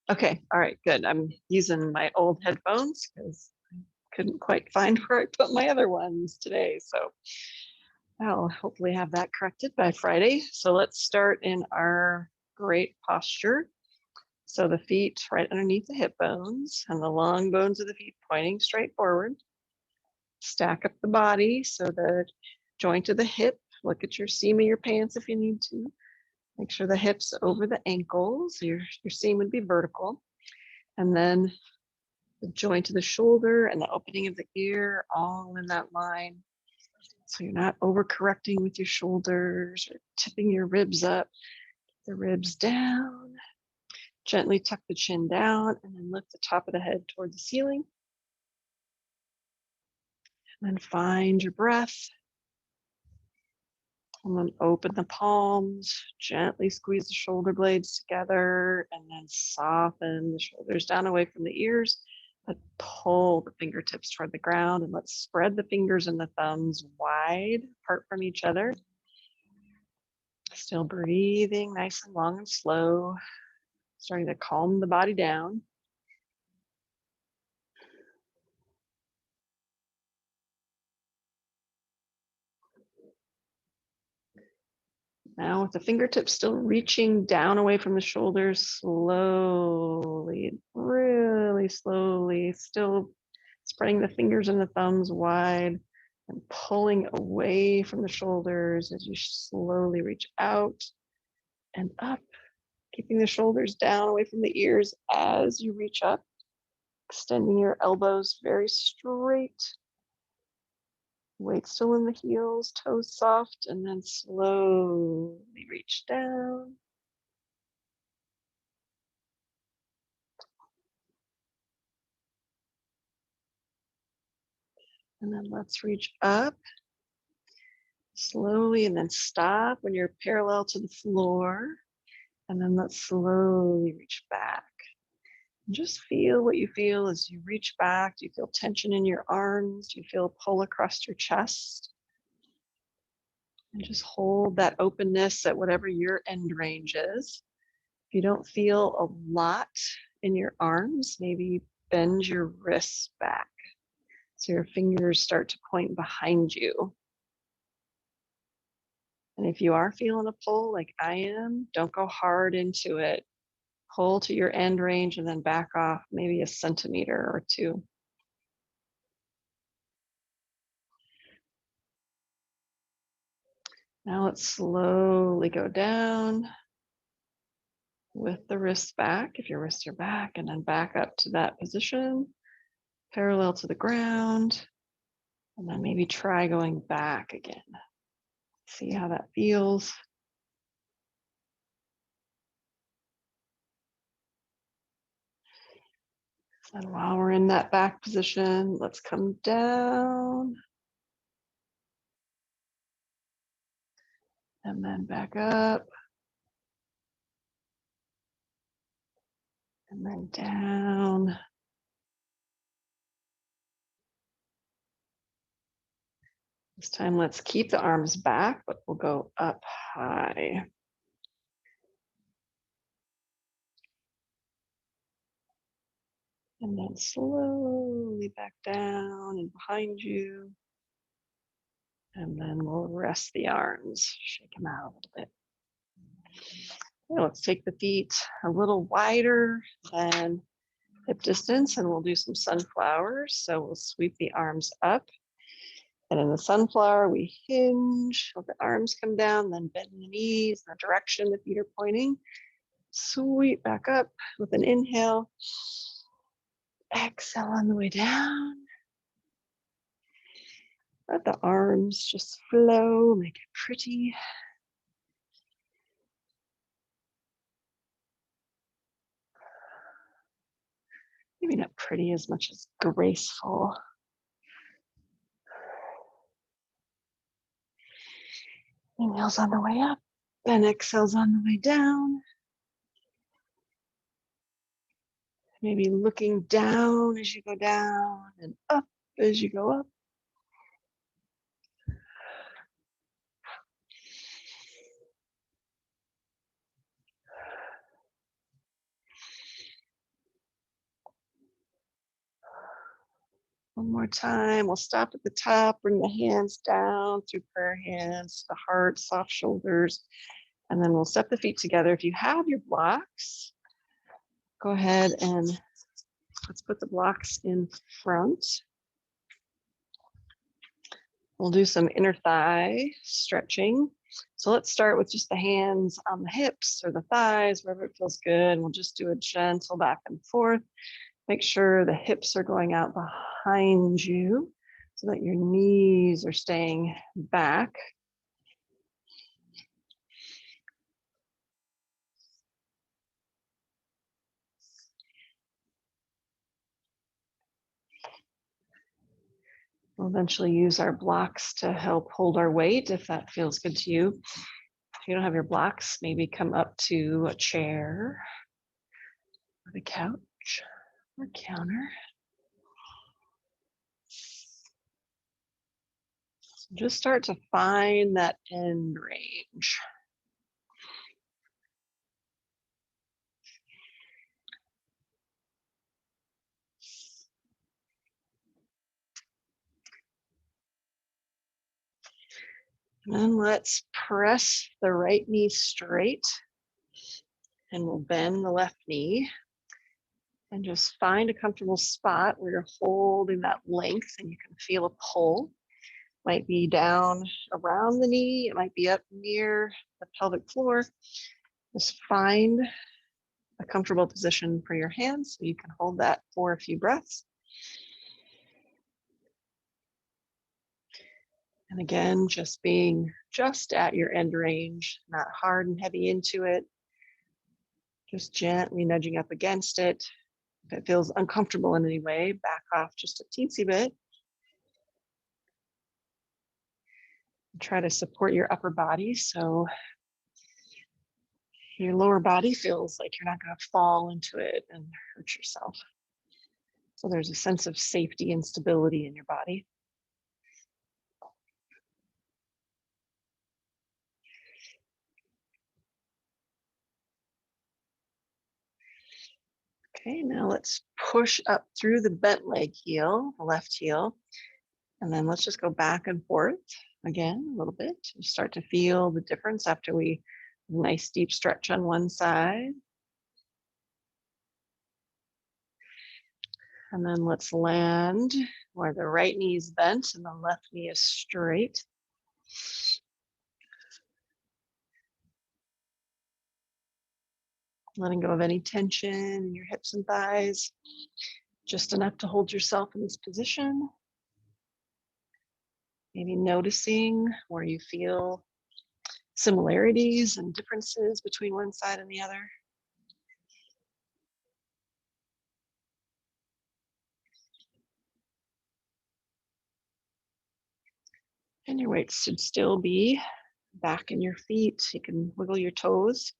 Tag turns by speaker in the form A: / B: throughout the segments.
A: Okay, all right, good. I'm using my old headphones because I couldn't quite find where I put my other ones today. So I'll hopefully have that corrected by Friday. So let's start in our great posture. So the feet right underneath the hip bones and the long bones of the feet pointing straight forward. Stack up the body so the joint of the hip, look at your seam of your pants if you need to. Make sure the hips over the ankles, your seam would be vertical. And then the joint of the shoulder and the opening of the ear, all in that line. So you're not overcorrecting with your shoulders or tipping your ribs up. The ribs down. Gently tuck the chin down and then lift the top of the head toward the ceiling. And then find your breath. And then open the palms, gently squeeze the shoulder blades together, and then soften the shoulders down away from the ears. But pull the fingertips toward the ground, and let's spread the fingers and the thumbs wide apart from each other. Still breathing nice and long and slow, starting to calm the body down. Now with the fingertips still reaching down away from the shoulders, slowly, really slowly, still spreading the fingers and the thumbs wide and pulling away from the shoulders as you slowly reach out and up, keeping the shoulders down away from the ears as you reach up, extending your elbows very straight. Weight still in the heels, toes soft, and then slowly reach down. And then let's reach up slowly and then stop when you're parallel to the floor. And then let's slowly reach back. And just feel what you feel as you reach back. Do you feel tension in your arms? Do you feel pull across your chest? And just hold that openness at whatever your end range is. If you don't feel a lot in your arms, maybe bend your wrists back so your fingers start to point behind you. And if you are feeling a pull like I am, don't go hard into it. Pull to your end range and then back off maybe a centimeter or two. Now let's slowly go down with the wrists back, if your wrists are back, and then back up to that position, parallel to the ground. And then maybe try going back again. See how that feels. And while we're in that back position, let's come down. And then back up. And then down. This time, let's keep the arms back, but we'll go up high. And then slowly back down and behind you. And then we'll rest the arms, shake them out a little bit. Okay, let's take the feet a little wider than hip distance and we'll do some sunflowers. So we'll sweep the arms up. And in the sunflower, we hinge, let the arms come down, then bend the knees in the direction the feet are pointing. Sweep back up with an inhale. Exhale on the way down. Let the arms just flow, make it pretty. Maybe not pretty as much as graceful. Inhales on the way up, then exhales on the way down. Maybe looking down as you go down and up as you go up. One more time. We'll stop at the top, bring the hands down through prayer hands, the heart, soft shoulders, and then we'll step the feet together. If you have your blocks, go ahead and let's put the blocks in front. We'll do some inner thigh stretching. So let's start with just the hands on the hips or the thighs, wherever it feels good. We'll just do a gentle back and forth. Make sure the hips are going out behind you so that your knees are staying back. We'll eventually use our blocks to help hold our weight if that feels good to you. If you don't have your blocks, maybe come up to a chair or the couch or counter. So just start to find that end range. And then let's press the right knee straight, and we'll bend the left knee and just find a comfortable spot where you're holding that length and you can feel a pull. Might be down around the knee, it might be up near the pelvic floor. Just find a comfortable position for your hands so you can hold that for a few breaths. And again, just being just at your end range, not hard and heavy into it. Just gently nudging up against it. If it feels uncomfortable in any way, back off just a teensy bit. Try to support your upper body so your lower body feels like you're not going to fall into it and hurt yourself. So there's a sense of safety and stability in your body. Okay, now let's push up through the bent leg heel, the left heel, and then let's just go back and forth again a little bit. You start to feel the difference after we nice deep stretch on one side. And then let's land where the right knee is bent and the left knee is straight. Letting go of any tension in your hips and thighs, just enough to hold yourself in this position. Maybe noticing where you feel similarities and differences between one side and the other. And your weight should still be back in your feet. You can wiggle your toes.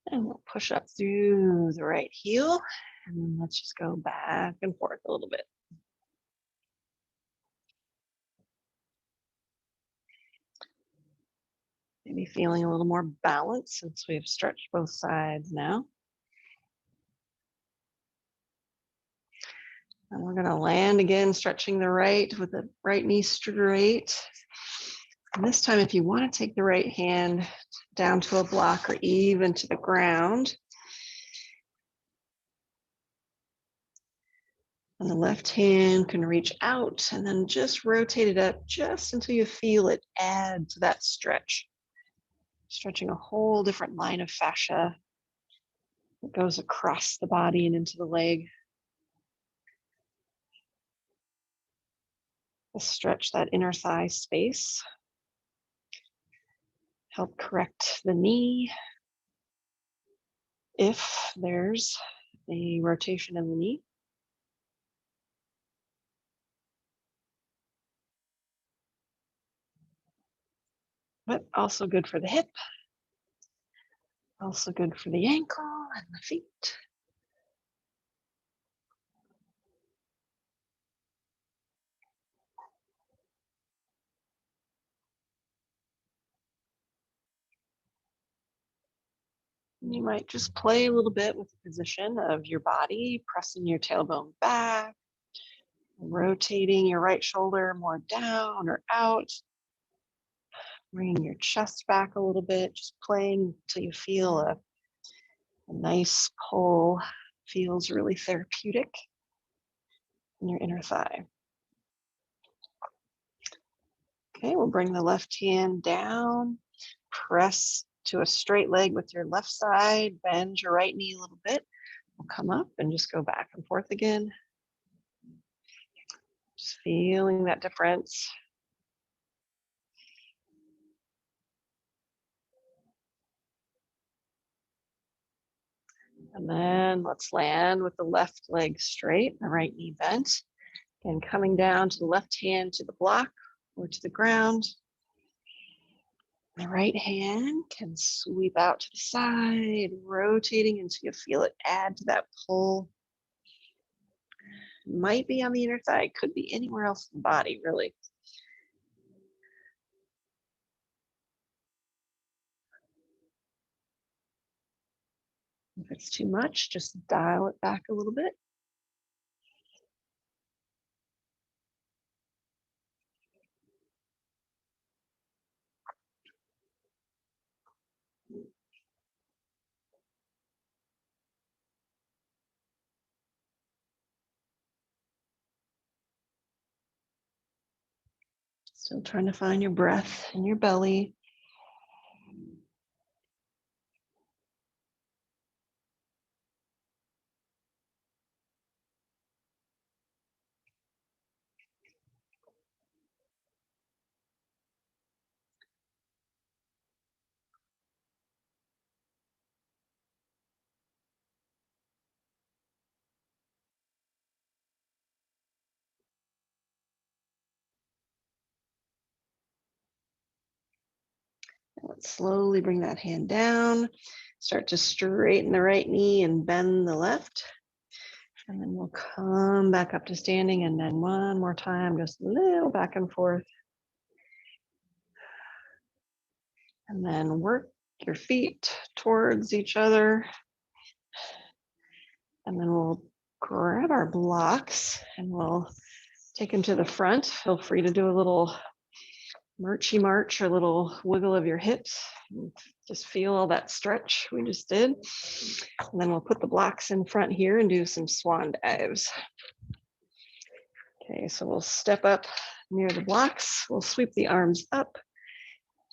A: And we'll push up through the right heel. And then let's just go back and forth a little bit. Maybe feeling a little more balance since we've stretched both sides now. And we're going to land again, stretching the right with the right knee straight. And this time, if you want to take the right hand down to a block or even to the ground, and the left hand can reach out and then just rotate it up just until you feel it add to that stretch. Stretching a whole different line of fascia that goes across the body and into the leg. Stretch that inner thigh space. Help correct the knee if there's a rotation in the knee. but also good for the hip. Also good for the ankle and the feet. You might just play a little bit with the position of your body, pressing your tailbone back, rotating your right shoulder more down or out, bringing your chest back a little bit, just playing until you feel a nice pull. Feels really therapeutic in your inner thigh. Okay, we'll bring the left hand down, press to a straight leg with your left side, bend your right knee a little bit. We'll come up and just go back and forth again. Just feeling that difference. And then let's land with the left leg straight, the right knee bent. And coming down to the left hand to the block or to the ground. The right hand can sweep out to the side, rotating until you feel it add to that pull. Might be on the inner thigh, could be anywhere else in the body, really. If it's too much, just dial it back a little bit. Still trying to find your breath in your belly. Let's slowly bring that hand down. Start to straighten the right knee and bend the left. And then we'll come back up to standing, and then one more time, just a little back and forth. And then work your feet towards each other. And then we'll grab our blocks and we'll take them to the front. Feel free to do a little marchy march or little wiggle of your hips. Just feel all that stretch we just did. And then we'll put the blocks in front here and do some swan dives. Okay, so we'll step up near the blocks. We'll sweep the arms up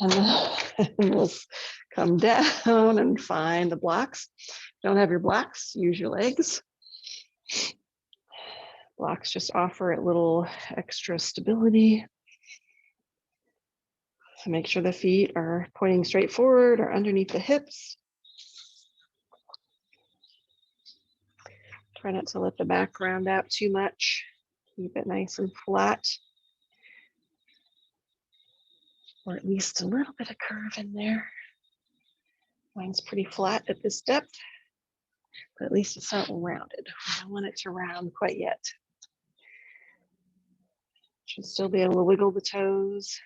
A: and we'll come down and find the blocks. Don't have your blocks, use your legs. Blocks just offer a little extra stability. So make sure the feet are pointing straight forward or underneath the hips. Try not to let the back round out too much. Keep it nice and flat. Or at least a little bit of curve in there. Mine's pretty flat at this depth, but at least it's not rounded. I don't want it to round quite yet. Should still be able to wiggle the toes.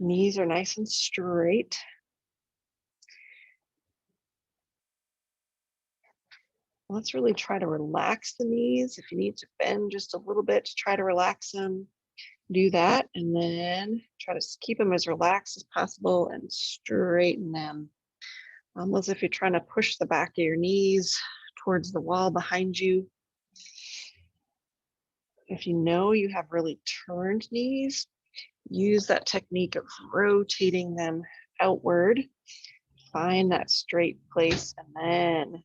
A: Knees are nice and straight. Let's really try to relax the knees. If you need to bend just a little bit to try to relax them, do that. And then try to keep them as relaxed as possible and straighten them. Almost if you're trying to push the back of your knees towards the wall behind you. If you know you have really turned knees, use that technique of rotating them outward. Find that straight place and then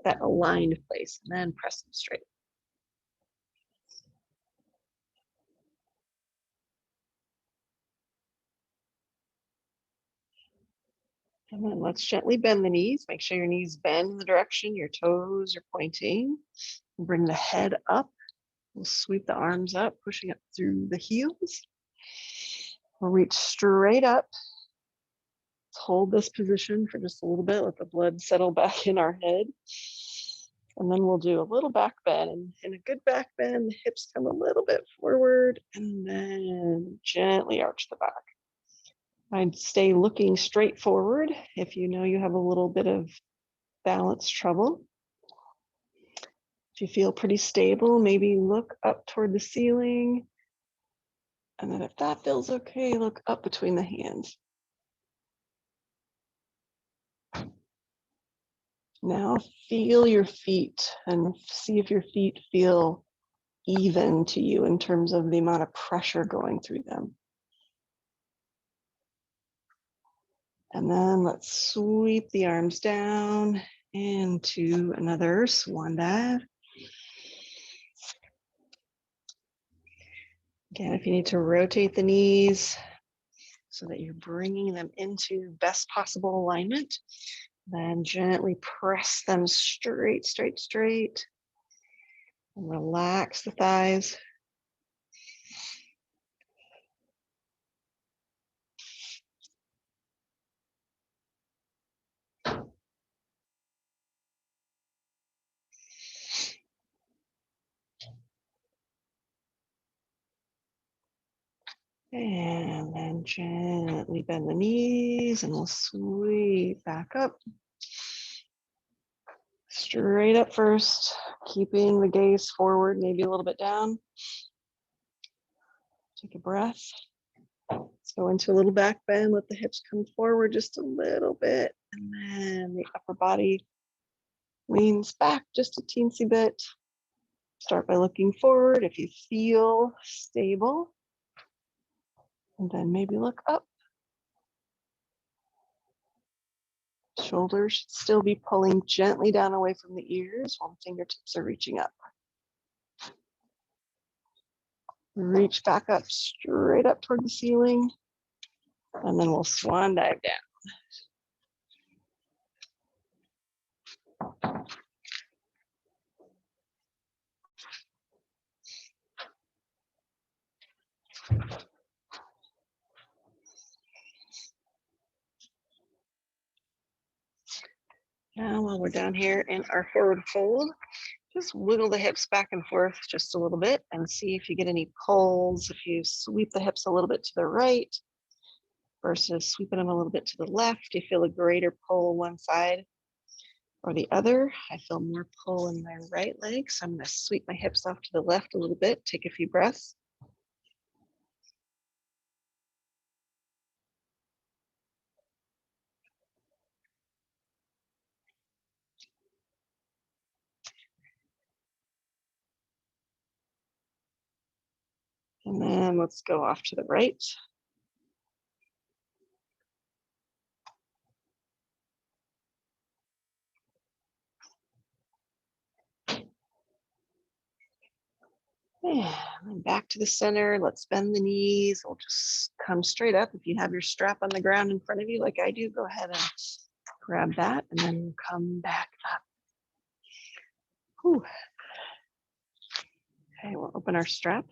A: that aligned place and then press them straight. And then let's gently bend the knees. Make sure your knees bend in the direction your toes are pointing. Bring the head up. We'll sweep the arms up, pushing up through the heels. We'll reach straight up. Let's hold this position for just a little bit, let the blood settle back in our head. And then we'll do a little back bend. And in a good back bend, the hips come a little bit forward and then gently arch the back. I'd stay looking straight forward if you know you have a little bit of balance trouble. If you feel pretty stable, maybe look up toward the ceiling. And then if that feels okay, look up between the hands. Now feel your feet and see if your feet feel even to you in terms of the amount of pressure going through them. And then let's sweep the arms down into another swan dive. Again, if you need to rotate the knees so that you're bringing them into best possible alignment, then gently press them straight, straight, straight. And relax the thighs. And then gently bend the knees and we'll sweep back up. Straight up first, keeping the gaze forward, maybe a little bit down. Take a breath. Let's go into a little back bend, let the hips come forward just a little bit. And then the upper body leans back just a teensy bit. Start by looking forward if you feel stable. And then maybe look up. Shoulders should still be pulling gently down away from the ears while the fingertips are reaching up. Reach back up, straight up toward the ceiling. And then we'll swan dive down. Now while we're down here in our forward fold, just wiggle the hips back and forth just a little bit and see if you get any pulls. If you sweep the hips a little bit to the right versus sweeping them a little bit to the left, you feel a greater pull one side or the other. I feel more pull in my right leg, so I'm going to sweep my hips off to the left a little bit, take a few breaths. And then let's go off to the right. And back to the center. Let's bend the knees. We'll just come straight up. If you have your strap on the ground in front of you, like I do, go ahead and grab that and then come back up. Whew. Okay, we'll open our strap.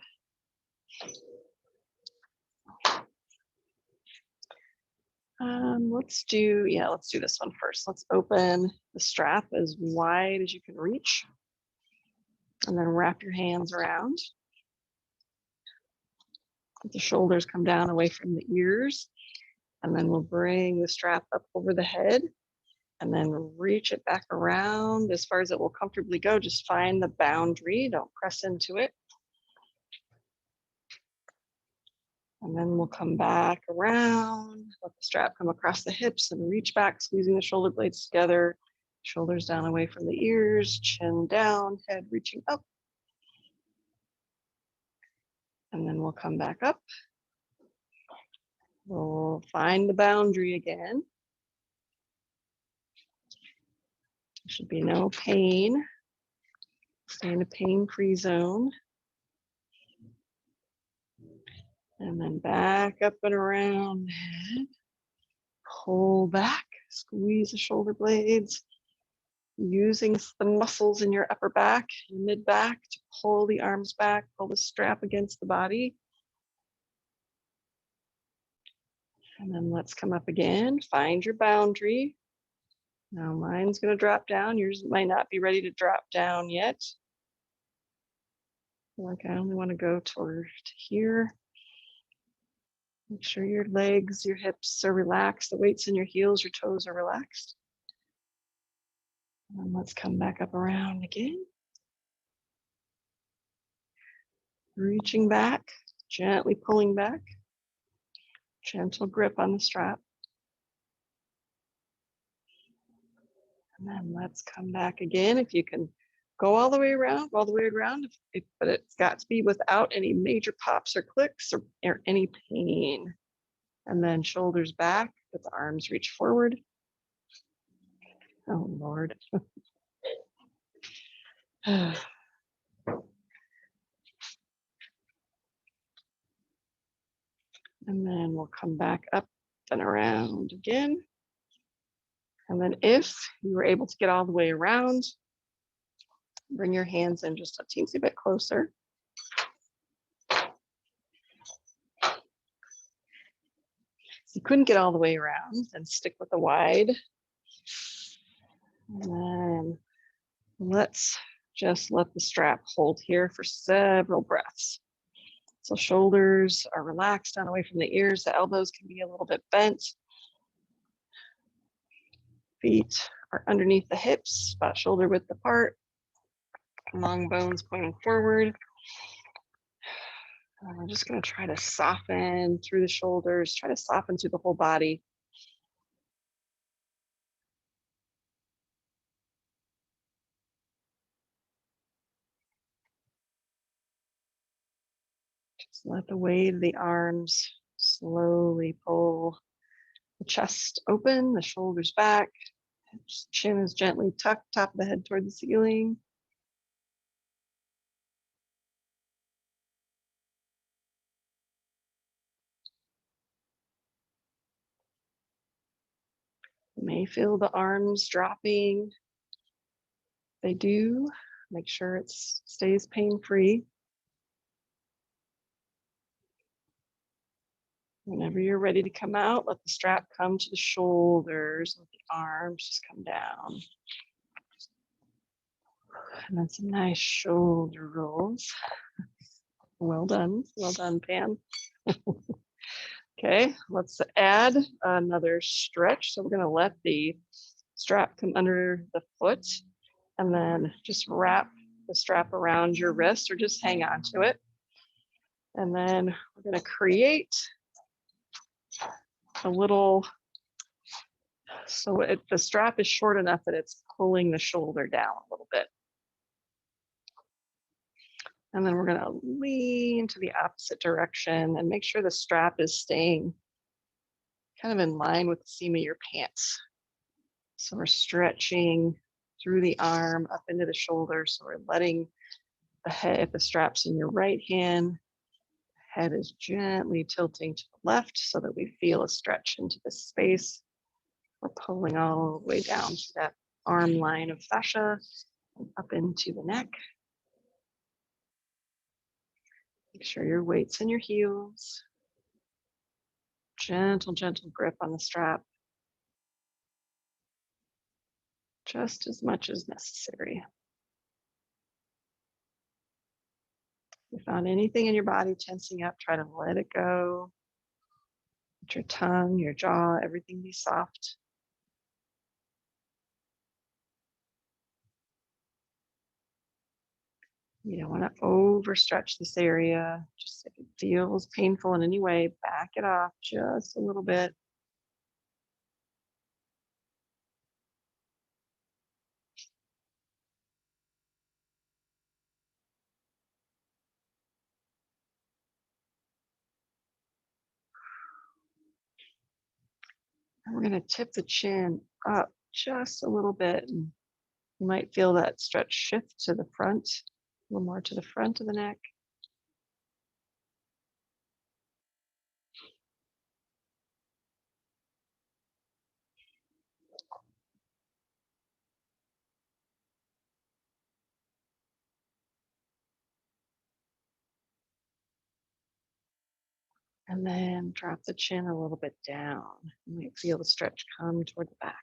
A: Let's do this one first. Let's open the strap as wide as you can reach and then wrap your hands around. Let the shoulders come down away from the ears, and then we'll bring the strap up over the head and then reach it back around as far as it will comfortably go. Just find the boundary, don't press into it. And then we'll come back around, let the strap come across the hips and reach back, squeezing the shoulder blades together, shoulders down away from the ears, chin down, head reaching up. And then we'll come back up. We'll find the boundary again. There should be no pain. Stay in a pain-free zone. And then back up and around the head. Pull back, squeeze the shoulder blades, using the muscles in your upper back, mid back to pull the arms back, pull the strap against the body. And then let's come up again, find your boundary. Now mine's gonna drop down. Yours might not be ready to drop down yet. Like I only wanna go toward here. Make sure your legs, your hips are relaxed. The weights in your heels, your toes are relaxed. And let's come back up around again. Reaching back, gently pulling back. Gentle grip on the strap. And then let's come back again. If you can go all the way around, but it's got to be without any major pops or clicks or any pain. And then shoulders back, let the arms reach forward. Oh, Lord. And then we'll come back up and around again. And then if you were able to get all the way around, bring your hands in just a teensy bit closer. If you couldn't get all the way around, then stick with the wide. And then let's just let the strap hold here for several breaths. So shoulders are relaxed down away from the ears. The elbows can be a little bit bent. Feet are underneath the hips, about shoulder width apart. Long bones pointing forward. We're just going to try to soften through the shoulders, try to soften through the whole body. Just let the weight of the arms slowly pull the chest open, the shoulders back. Chin is gently tucked, top of the head toward the ceiling. You may feel the arms dropping. They do. Make sure it stays pain-free. Whenever you're ready to come out, let the strap come to the shoulders, let the arms just come down. And then some nice shoulder rolls. Well done, Pam. Okay, let's add another stretch. So we're gonna let the strap come under the foot and then just wrap the strap around your wrist or just hang on to it. And then we're gonna create a little, so the strap is short enough that it's pulling the shoulder down a little bit. And then we're gonna lean to the opposite direction and make sure the strap is staying kind of in line with the seam of your pants. So we're stretching through the arm up into the shoulder. So we're letting the head, if the strap's in your right hand, head is gently tilting to the left so that we feel a stretch into the space. We're pulling all the way down to that arm line of fascia and up into the neck. Make sure your weight's in your heels. Gentle, gentle grip on the strap. Just as much as necessary. If you found anything in your body tensing up, try to let it go. Let your tongue, your jaw, everything be soft. You don't want to overstretch this area. Just if it feels painful in any way, back it off just a little bit. And we're going to tip the chin up just a little bit. And you might feel that stretch shift to the front, a little more to the front of the neck. And then drop the chin a little bit down. You might feel the stretch come toward the back.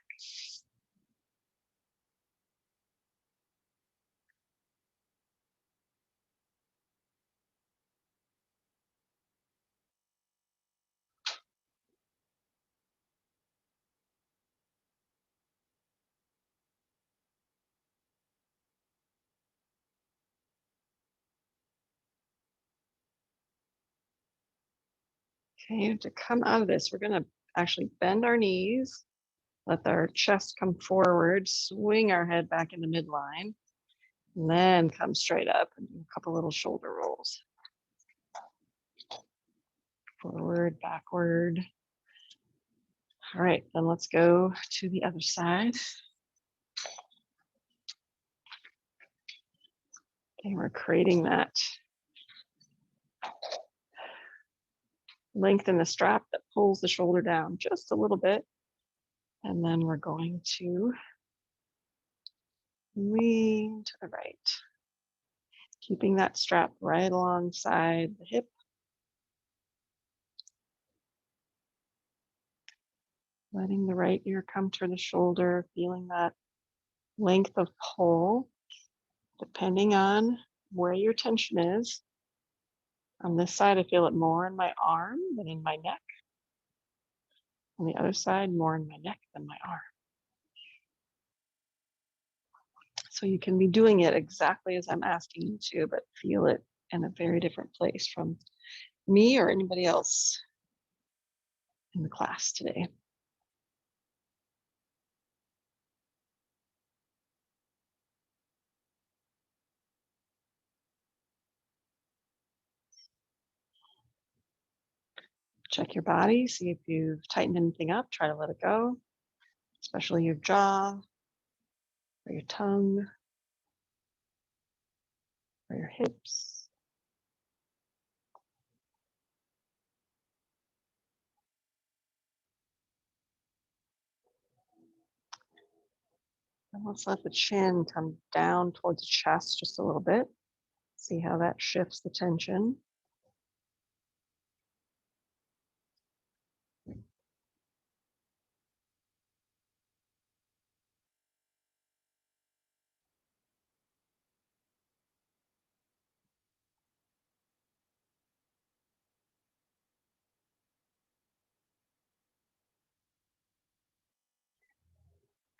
A: Okay, to come out of this, we're going to actually bend our knees, let our chest come forward, swing our head back into midline, and then come straight up and do a couple little shoulder rolls. Forward, backward. All right, then let's go to the other side. Okay, we're creating that length in the strap that pulls the shoulder down just a little bit. And then we're going to lean to the right, keeping that strap right alongside the hip. Letting the right ear come to the shoulder, feeling that length of pull, depending on where your tension is. On this side, I feel it more in my arm than in my neck. On the other side, more in my neck than my arm. So you can be doing it exactly as I'm asking you to, but feel it in a very different place from me or anybody else in the class today. Check your body, see if you've tightened anything up, try to let it go, especially your jaw or your tongue or your hips. And let's let the chin come down towards the chest just a little bit. See how that shifts the tension.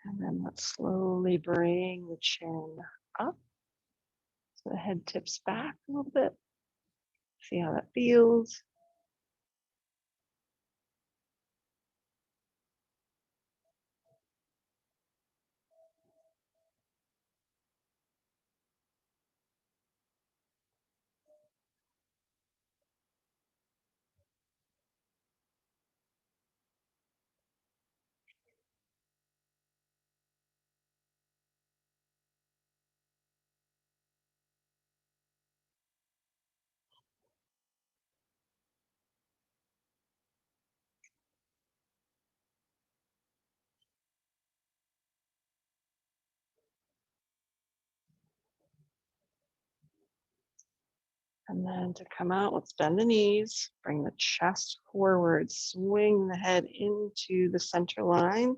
A: And then let's slowly bring the chin up. So the head tips back a little bit. See how that feels. And then to come out, let's bend the knees, bring the chest forward, swing the head into the center line,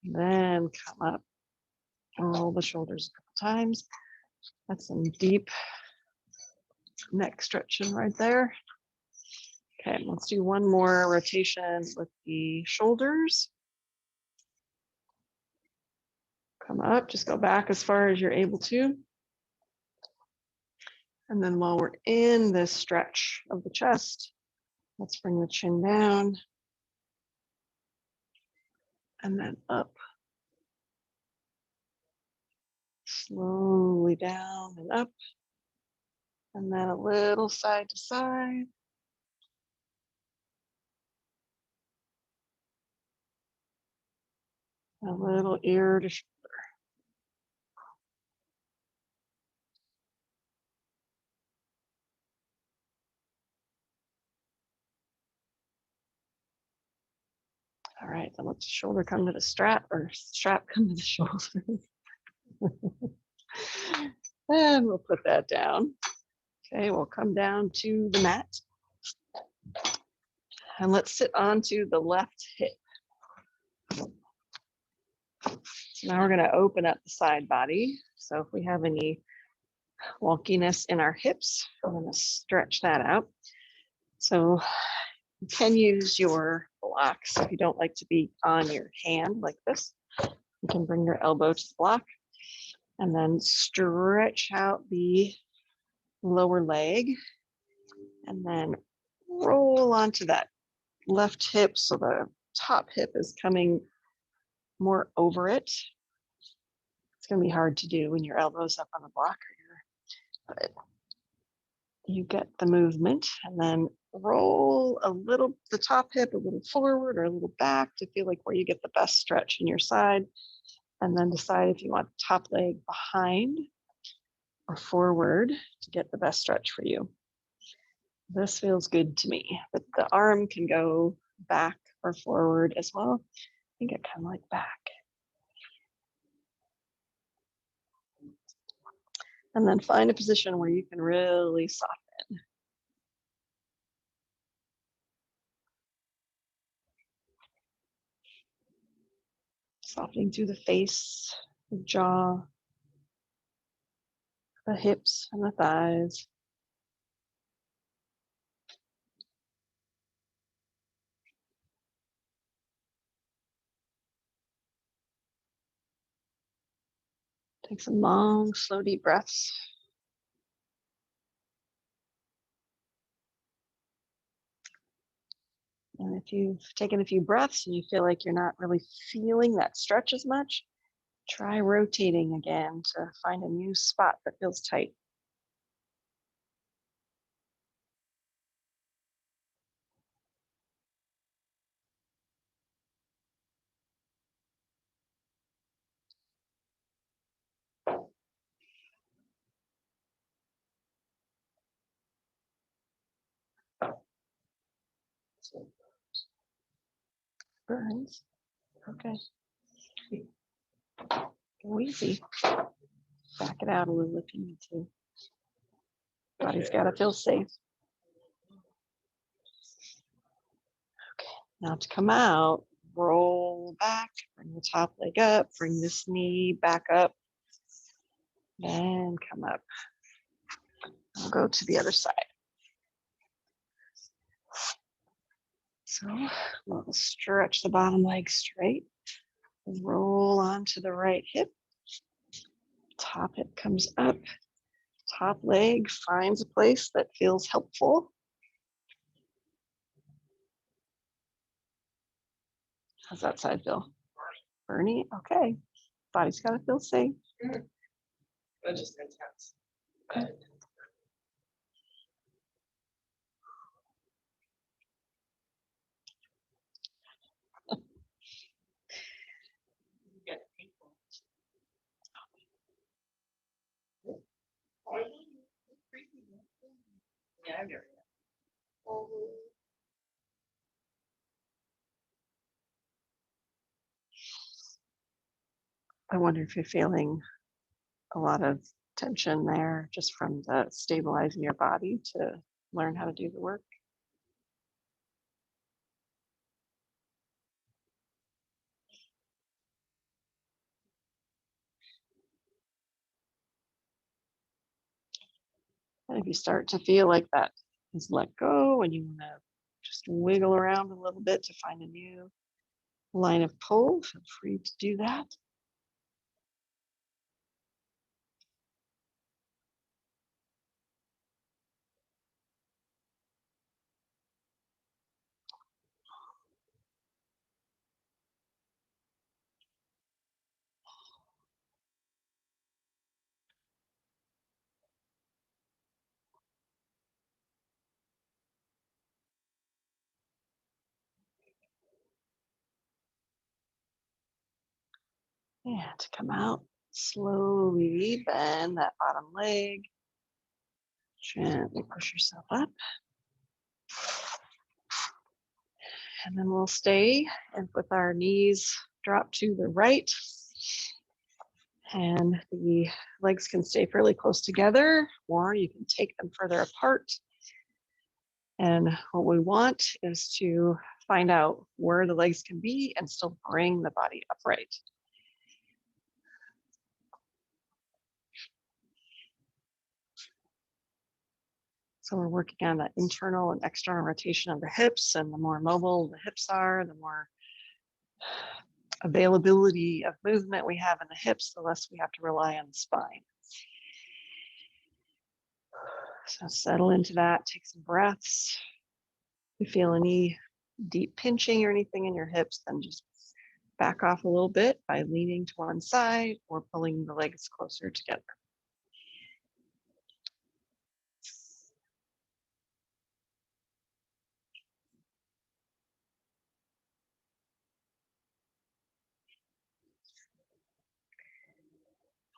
A: then come up and roll the shoulders a couple times. That's some deep neck stretching right there. Okay, let's do one more rotation with the shoulders. Come up, just go back as far as you're able to. And then while we're in this stretch of the chest, let's bring the chin down and then up. Slowly down and up. And then a little side to side. A little ear to shoulder. All right, then let the shoulder come to the strap or strap come to the shoulder. And we'll put that down. Okay, we'll come down to the mat. And let's sit onto the left hip. So now we're going to open up the side body. So if we have any wonkiness in our hips, we're going to stretch that out. So you can use your blocks if you don't like to be on your hand like this. You can bring your elbow to the block and then stretch out the lower leg and then roll onto that left hip so the top hip is coming more over it. It's going to be hard to do when your elbow's up on the block, but you get the movement, and then roll a little, the top hip a little forward or a little back to feel like where you get the best stretch in your side, and then decide if you want the top leg behind or forward to get the best stretch for you. This feels good to me, but the arm can go back or forward as well. I think I kind of like back. And then find a position where you can really soften. Softening through the face, the jaw, the hips and the thighs. Take some long, slow, deep breaths. And if you've taken a few breaths and you feel like you're not really feeling that stretch as much, try rotating again to find a new spot that feels tight. Burns. Okay. Go easy. Back it out a little if you need to. Body's got to feel safe. Okay. Now to come out, roll back, bring the top leg up, bring this knee back up, and come up. We'll go to the other side. So we'll stretch the bottom leg straight. Roll onto the right hip. Top hip comes up. Top leg finds a place that feels helpful. How's that side feel? Bernie? Okay. Body's got to feel safe. That's just intense. Okay. I wonder if you're feeling a lot of tension there just from the stabilizing your body to learn how to do the work. And if you start to feel like that is let go and you want to just wiggle around a little bit to find a new line of pull, feel free to do that. And to come out, slowly bend that bottom leg. Gently push yourself up. And then we'll stay and with our knees drop to the right. And the legs can stay fairly close together, or you can take them further apart. And what we want is to find out where the legs can be and still bring the body upright. So we're working on the internal and external rotation of the hips, and the more mobile the hips are, the more availability of movement we have in the hips, the less we have to rely on the spine. So settle into that, take some breaths. If you feel any deep pinching or anything in your hips, then just back off a little bit by leaning to one side or pulling the legs closer together.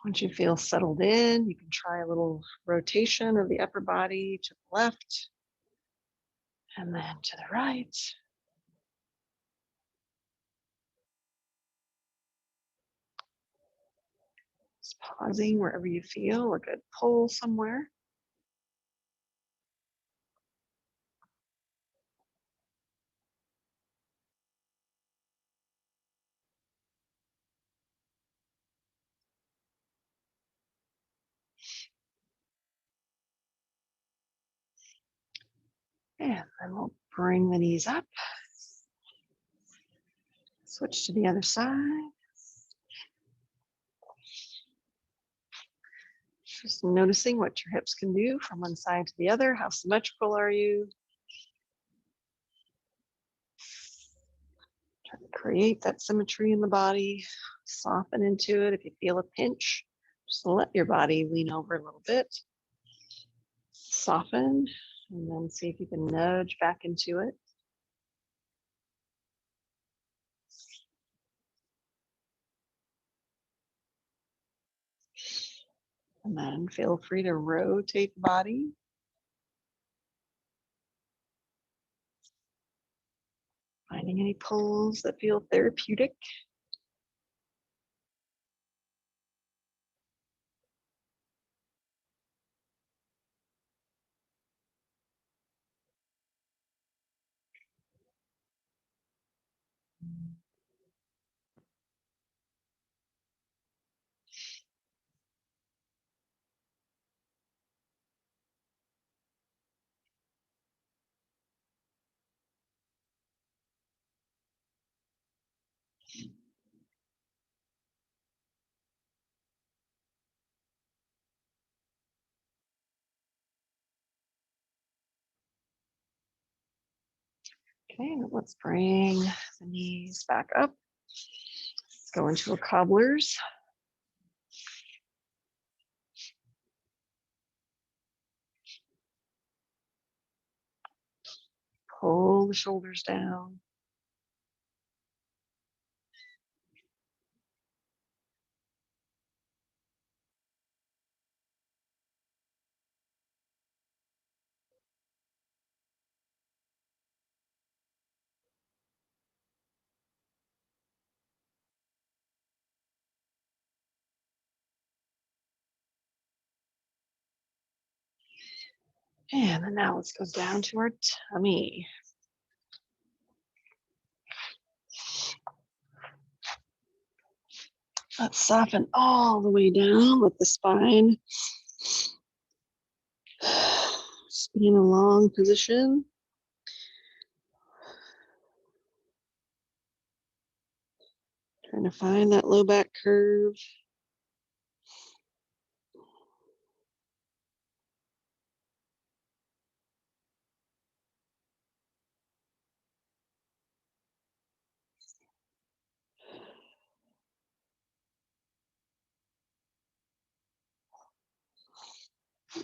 A: Once you feel settled in, you can try a little rotation of the upper body to the left and then to the right. Just pausing wherever you feel a good pull somewhere. And then we'll bring the knees up. Switch to the other side. Just noticing what your hips can do from one side to the other. How symmetrical are you? Try to create that symmetry in the body. Soften into it. If you feel a pinch, just let your body lean over a little bit. Soften, and then see if you can nudge back into it. And then feel free to rotate the body. Finding any pulls that feel therapeutic. Okay, let's bring the knees back up. Let's go into a cobbler's. Pull the shoulders down. And then now let's go down to our tummy. Let's soften all the way down with the spine. Just be in a long position. Trying to find that low back curve.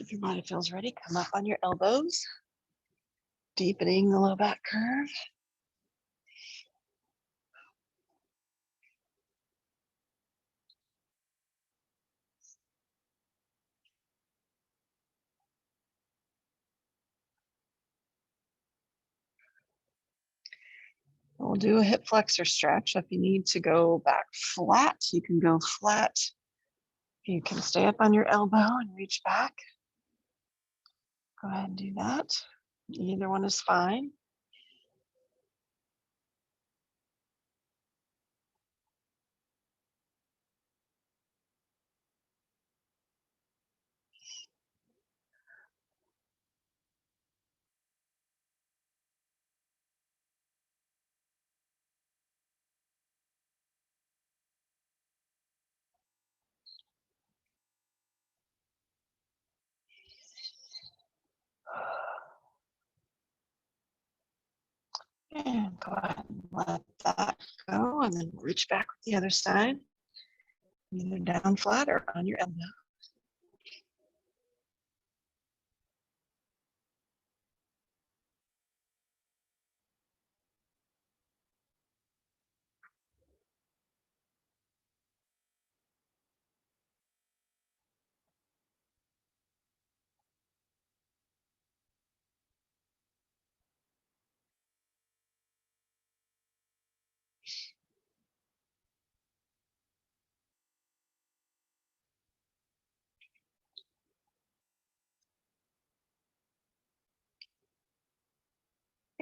A: If your body feels ready, come up on your elbows, deepening the low back curve. We'll do a hip flexor stretch. If you need to go back flat, you can go flat. You can stay up on your elbow and reach back. Go ahead and do that. Either one is fine. And go ahead and let that go, and then reach back with the other side, either down flat or on your elbow.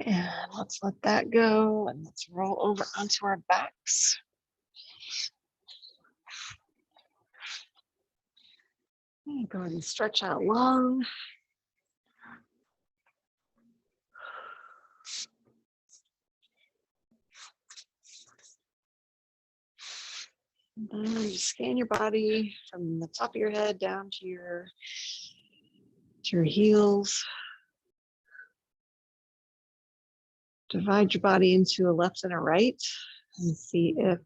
A: And let's let that go, and let's roll over onto our backs. And go ahead and stretch out long. And then just scan your body from the top of your head down to your heels. Divide your body into a left and a right, and see if,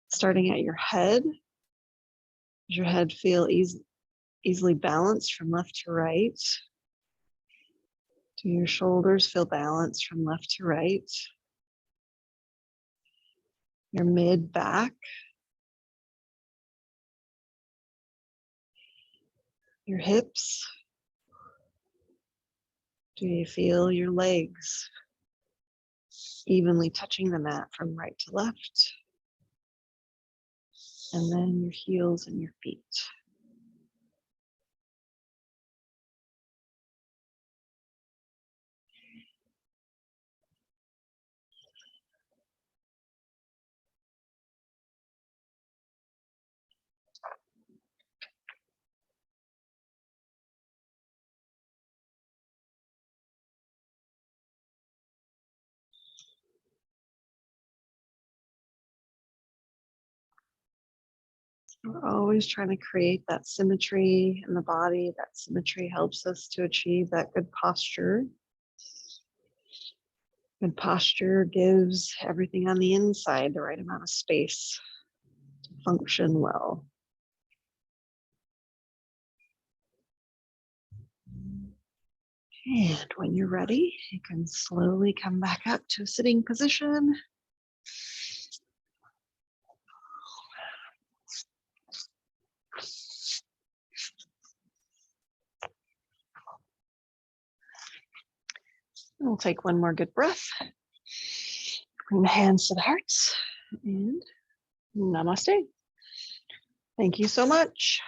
A: starting at your head, does your head feel easily balanced from left to right? Do your shoulders feel balanced from left to right? Your mid back, your hips. Do you feel your legs evenly touching the mat from right to left? And then your heels and your feet. We're always trying to create that symmetry in the body. That symmetry helps us to achieve that good posture. Good posture gives everything on the inside the right amount of space to function well. And when you're ready, you can slowly come back up to a sitting position. We'll take one more good breath. Bring the hands to the hearts, and namaste. Thank you so much.